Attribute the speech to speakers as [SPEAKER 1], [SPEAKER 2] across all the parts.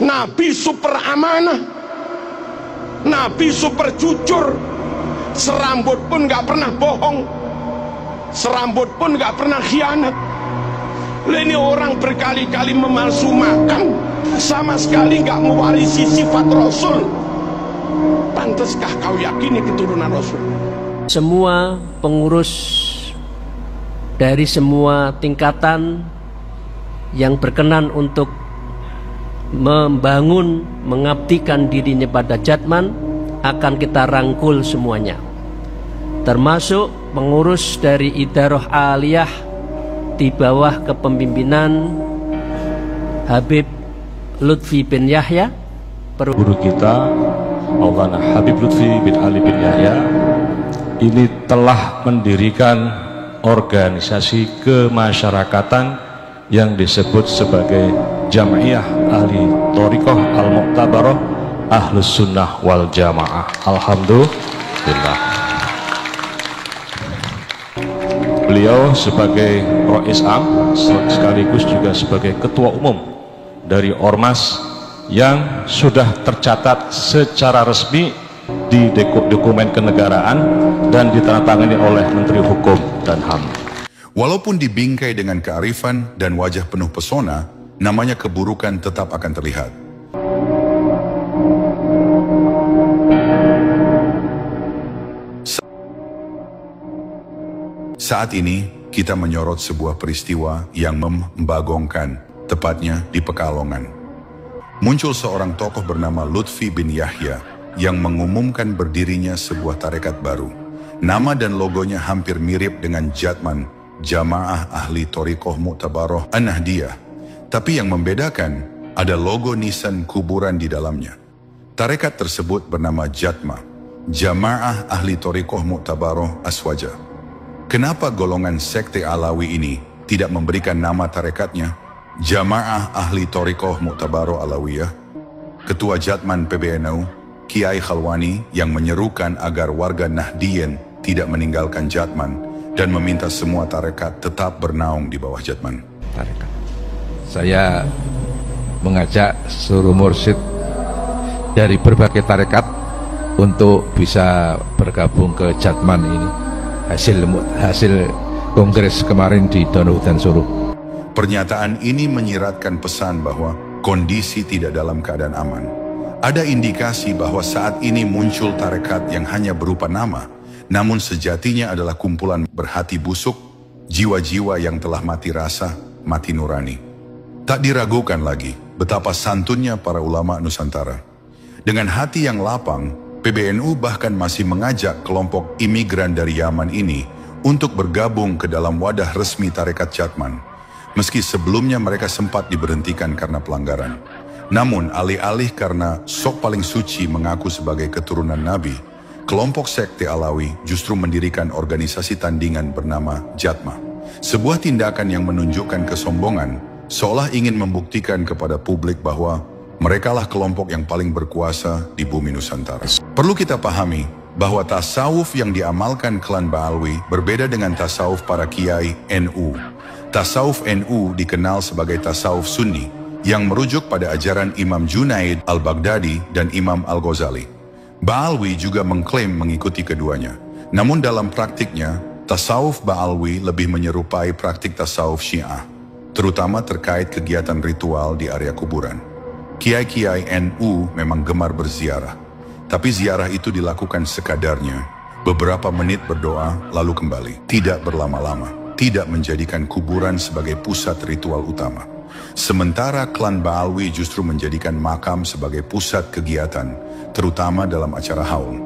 [SPEAKER 1] Nabi super amanah, Nabi super jujur, serambut pun gak pernah bohong, serambut pun gak pernah khianat. Ini orang berkali-kali memalsumakan, sama sekali gak mewarisi sifat Rasul. Pantaskah kau yakini keturunan Rasul?
[SPEAKER 2] Semua pengurus dari semua tingkatan yang berkenan untuk membangun, mengabdikan dirinya pada Jatman akan kita rangkul semuanya, termasuk pengurus dari Idarah Aliyah di bawah kepemimpinan Habib Lutfi bin Yahya,
[SPEAKER 3] guru kita Maulana Habib Lutfi bin Ali bin Yahya ini telah mendirikan organisasi kemasyarakatan yang disebut sebagai Jam'iyah Ahli Thoriqah Al-Mu'tabarah Ahlus Sunnah wal Jamaah. Alhamdulillah. Beliau sebagai Rois Am sekaligus juga sebagai ketua umum dari Ormas yang sudah tercatat secara resmi di dokumen kenegaraan dan ditandatangani oleh Menteri Hukum dan HAM.
[SPEAKER 4] Walaupun dibingkai dengan kearifan dan wajah penuh pesona, namanya keburukan tetap akan terlihat. Saat ini, kita menyorot sebuah peristiwa yang membagongkan, tepatnya di Pekalongan. Muncul seorang tokoh bernama Lutfi bin Yahya yang mengumumkan berdirinya sebuah tarekat baru. Nama dan logonya hampir mirip dengan Jatman, Jamaah Ahli Thoriqah Mu'tabarah An-Nahdiyah. Tapi yang membedakan ada logo nisan kuburan di dalamnya. Tarekat tersebut bernama Jatma, Jamaah Ahli Thoriqah Mu'tabarah Aswaja. Kenapa golongan sekte Alawi ini tidak memberikan nama tarekatnya Jamaah Ahli Thoriqah Mu'tabarah Alawiyah? Ketua Jatman PBNU, Kiai Khalwani, yang menyerukan agar warga Nahdiyin tidak meninggalkan Jatman dan meminta semua tarekat tetap bernaung di bawah Jatman.
[SPEAKER 5] Tarekat. Saya mengajak seluruh mursyid dari berbagai tarekat untuk bisa bergabung ke Jatman ini. Hasil kongres kemarin di Donohudan Solo.
[SPEAKER 4] Pernyataan ini menyiratkan pesan bahwa kondisi tidak dalam keadaan aman. Ada indikasi bahwa saat ini muncul tarekat yang hanya berupa nama, namun sejatinya adalah kumpulan berhati busuk, jiwa-jiwa yang telah mati rasa, mati nurani. Tak diragukan lagi betapa santunnya para ulama Nusantara. Dengan hati yang lapang, PBNU bahkan masih mengajak kelompok imigran dari Yaman ini untuk bergabung ke dalam wadah resmi tarekat Jatman. Meski sebelumnya mereka sempat diberhentikan karena pelanggaran. Namun alih-alih karena sok paling suci mengaku sebagai keturunan Nabi, kelompok sekte Alawi justru mendirikan organisasi tandingan bernama Jatma. Sebuah tindakan yang menunjukkan kesombongan, seolah ingin membuktikan kepada publik bahwa merekalah kelompok yang paling berkuasa di bumi Nusantara. Perlu kita pahami bahwa tasawuf yang diamalkan klan Ba'alwi berbeda dengan tasawuf para kiai NU. Tasawuf NU dikenal sebagai tasawuf Sunni yang merujuk pada ajaran Imam Junaid al-Baghdadi dan Imam al-Ghazali. Ba'alwi juga mengklaim mengikuti keduanya. Namun dalam praktiknya, tasawuf Ba'alwi lebih menyerupai praktik tasawuf Syiah, terutama terkait kegiatan ritual di area kuburan. Kiai-kiai NU memang gemar berziarah, tapi ziarah itu dilakukan sekadarnya, beberapa menit berdoa lalu kembali, tidak berlama-lama, tidak menjadikan kuburan sebagai pusat ritual utama. Sementara klan Ba'alwi justru menjadikan makam sebagai pusat kegiatan, terutama dalam acara haul.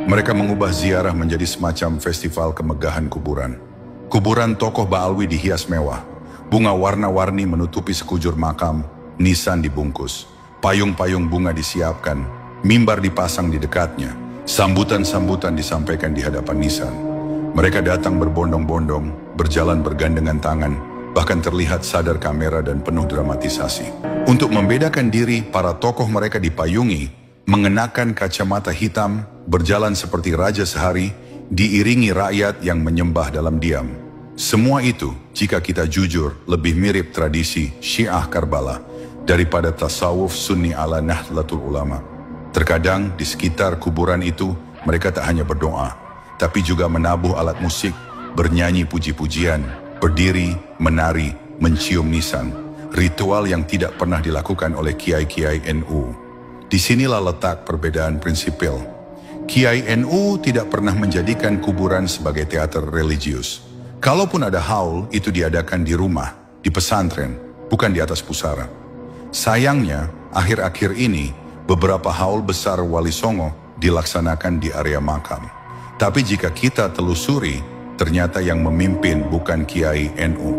[SPEAKER 4] Mereka mengubah ziarah menjadi semacam festival kemegahan kuburan. Kuburan tokoh Ba'alwi dihias mewah, bunga warna-warni menutupi sekujur makam, nisan dibungkus, payung-payung bunga disiapkan, mimbar dipasang di dekatnya, sambutan-sambutan disampaikan di hadapan nisan. Mereka datang berbondong-bondong, berjalan bergandengan tangan, bahkan terlihat sadar kamera dan penuh dramatisasi. Untuk membedakan diri, para tokoh mereka dipayungi, mengenakan kacamata hitam, berjalan seperti raja sehari, diiringi rakyat yang menyembah dalam diam. Semua itu, jika kita jujur, lebih mirip tradisi Syiah Karbala daripada tasawuf sunni ala Nahdlatul Ulama. Terkadang di sekitar kuburan itu mereka tak hanya berdoa, tapi juga menabuh alat musik, bernyanyi puji-pujian, berdiri, menari, mencium nisan, ritual yang tidak pernah dilakukan oleh kiai-kiai NU. Disinilah letak perbedaan prinsipil. Kiai NU tidak pernah menjadikan kuburan sebagai teater religius. Kalaupun ada haul, itu diadakan di rumah, di pesantren, bukan di atas pusara. Sayangnya, akhir-akhir ini, beberapa haul besar Wali Songo dilaksanakan di area makam. Tapi jika kita telusuri, ternyata yang memimpin bukan Kiai NU.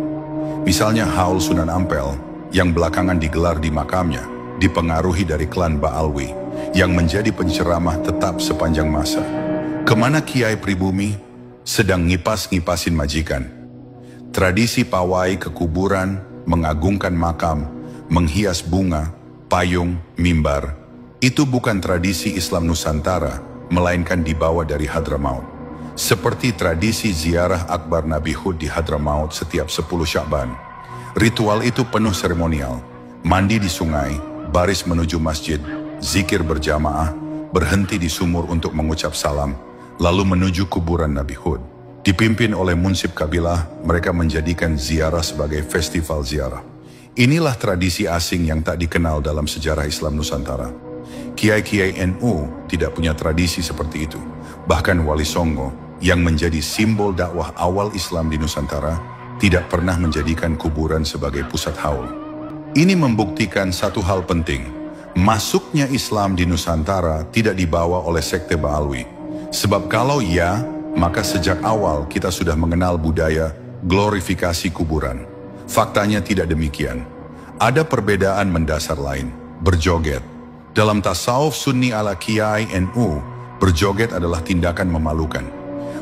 [SPEAKER 4] Misalnya haul Sunan Ampel, yang belakangan digelar di makamnya, dipengaruhi dari klan Baalwi, yang menjadi penceramah tetap sepanjang masa. Kemana Kiai pribumi? Sedang ngipas-ngipasin majikan. Tradisi pawai ke kuburan, mengagungkan makam, menghias bunga, payung, mimbar, itu bukan tradisi Islam Nusantara, melainkan dibawa dari Hadramaut. Seperti tradisi ziarah akbar Nabi Hud di Hadramaut setiap 10 Sya'ban. Ritual itu penuh seremonial, mandi di sungai, baris menuju masjid, zikir berjamaah, berhenti di sumur untuk mengucap salam, lalu menuju kuburan Nabi Hud. Dipimpin oleh munsib kabilah, mereka menjadikan ziarah sebagai festival ziarah. Inilah tradisi asing yang tak dikenal dalam sejarah Islam Nusantara. Kiai-kiai NU tidak punya tradisi seperti itu. Bahkan Wali Songo, yang menjadi simbol dakwah awal Islam di Nusantara, tidak pernah menjadikan kuburan sebagai pusat haul. Ini membuktikan satu hal penting. Masuknya Islam di Nusantara tidak dibawa oleh sekte Baalwi. Sebab kalau ya, maka sejak awal kita sudah mengenal budaya glorifikasi kuburan. Faktanya tidak demikian. Ada perbedaan mendasar lain, berjoget. Dalam tasawuf sunni ala Kiai NU, berjoget adalah tindakan memalukan.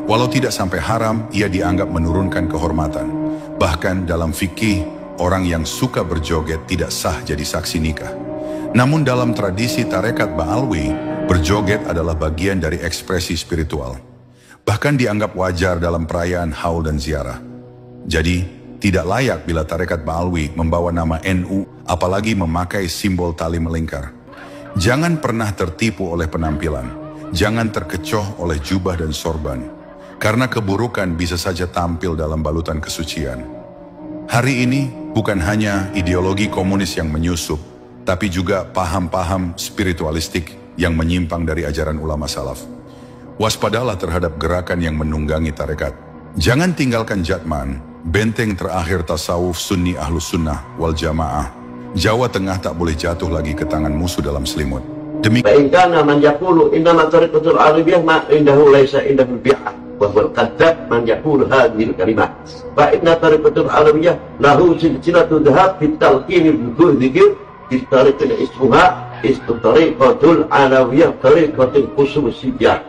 [SPEAKER 4] Walau tidak sampai haram, ia dianggap menurunkan kehormatan. Bahkan dalam fikih, orang yang suka berjoget tidak sah jadi saksi nikah. Namun dalam tradisi tarekat Baalwi, berjoget adalah bagian dari ekspresi spiritual. Bahkan dianggap wajar dalam perayaan haul dan ziarah. Jadi, tidak layak bila tarekat Baalwi membawa nama NU, apalagi memakai simbol tali melingkar. Jangan pernah tertipu oleh penampilan. Jangan terkecoh oleh jubah dan sorban. Karena keburukan bisa saja tampil dalam balutan kesucian. Hari ini bukan hanya ideologi komunis yang menyusup, tapi juga paham-paham spiritualistik yang menyimpang dari ajaran ulama salaf. Waspadalah terhadap gerakan yang menunggangi tarekat. Jangan tinggalkan Jatman, benteng terakhir tasawuf sunni ahlus sunnah wal jamaah. Jawa Tengah tak boleh jatuh lagi ke tangan musuh dalam selimut. Demikian.
[SPEAKER 6] Kana man yaqulu innama tariqatul arabiyyah ma indahu laysa indahu bi'ah wa huwa al-kadzdzab man yaqulu hadhihi al-kalimat. Fa inna tariqatul arabiyyah lahu silsilatu dhahab fi talqin bi-dhikr fi tariqil ismuha istariqatul alawiyah tariqatul khususiyah.